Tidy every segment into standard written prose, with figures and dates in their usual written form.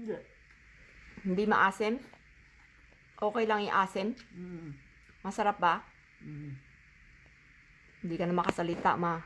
Hindi maasim? Okay lang i-asim? Masarap ba? Hindi ka na makasalita, ma.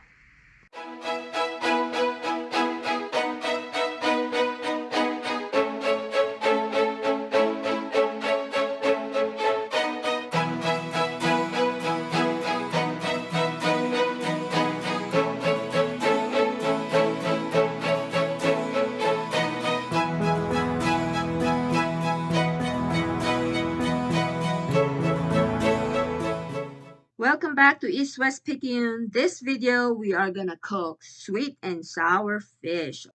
Welcome back to East West Picayune. This video we are gonna cook sweet and sour fish.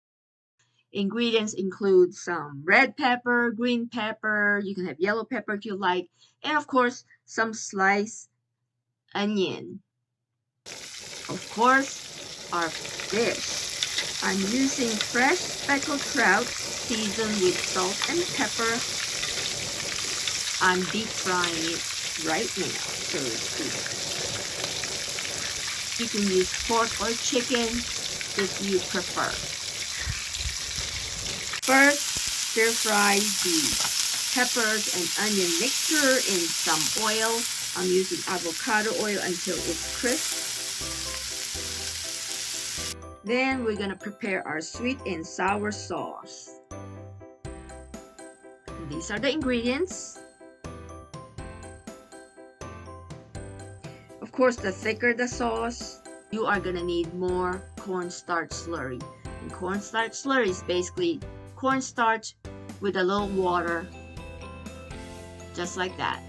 Ingredients include some red pepper, green pepper, you can have yellow pepper if you like, and of course some sliced onion. Of course, our fish. I'm using fresh speckled trout seasoned with salt and pepper. I'm deep frying it right now, so let's do it. You can use pork or chicken if you prefer. First, stir fry the peppers and onion mixture in some oil. I'm using avocado oil until it's crisp. Then we're gonna prepare our sweet and sour sauce. These are the ingredients. Of course, the thicker the sauce, you are gonna need more cornstarch slurry. And cornstarch slurry is basically cornstarch with a little water, just like that.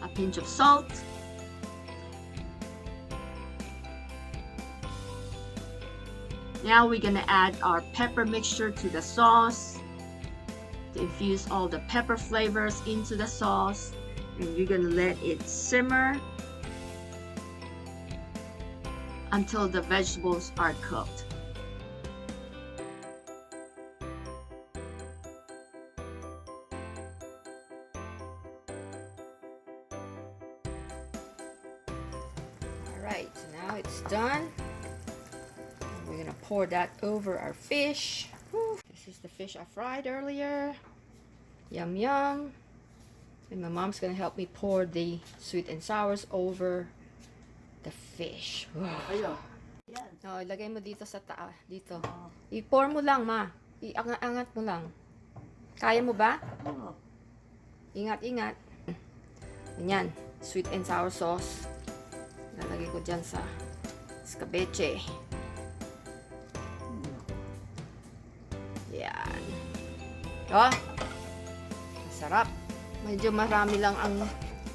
A pinch of salt. Now we're gonna add our pepper mixture to the sauce to infuse all the pepper flavors into the sauce, and you're gonna let it simmer until the vegetables are cooked. Alright, so now it's done. We're gonna pour that over our fish. Whew. This is the fish I fried earlier. Yum yum. And my mom's gonna help me pour the sweet and sours over the fish. Wow. No, ilagay mo dito sa taas. Dito. I-pour mo lang, ma. I-angat mo lang. Kaya mo ba? Ingat-ingat. Ganyan. Sweet and sour sauce. Lalagay ko dyan sa escabeche. Yan. Oh, masarap. Medyo marami lang ang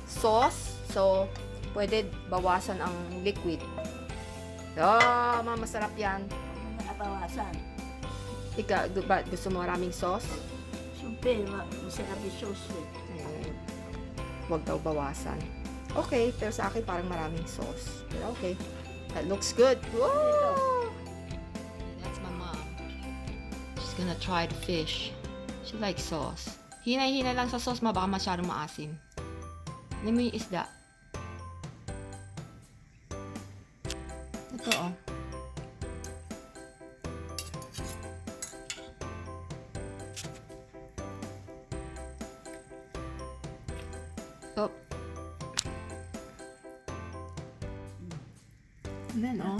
sauce. So, pwede bawasan ang liquid. Oh, masarap yan. Bawasan. Ika, ba, gusto mo maraming sauce? Siyempre, masarap yung sauce eh. Huwag daw bawasan. Okay, pero sa akin parang maraming sauce. Pero okay. That looks good. Whoa! That's my mom. She's gonna try the fish. She likes sauce. Hinay-hinay lang sa sauce, baka masyadong maasim. Hindi mo yung isda. Ito oh. Oh. Ayan oh.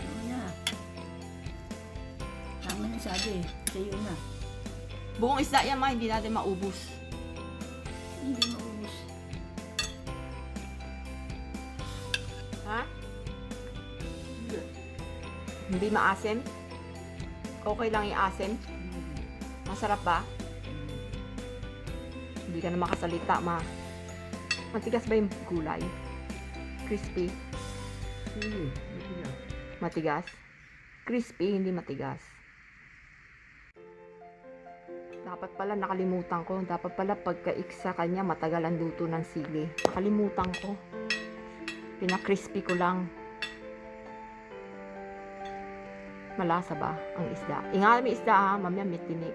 Tama na. Tama na sabi. Sa'yo na. Buong isda yan, ma. Hindi natin maubos. Hindi maubos. Ha? Hindi maasim? Okay lang i-asim? Masarap ba? Hindi ka na makasalita, ma. Matigas ba yung gulay? Crispy? Matigas. Matigas? Crispy, hindi matigas. Dapat pala nakalimutan ko. Dapat pala pagka-iksa kanya matagal ang luto ng sili. Nakalimutan ko. Pina-crispy ko lang. Malasa ba ang isda? Ingat may isda ha, mamaya may tinik.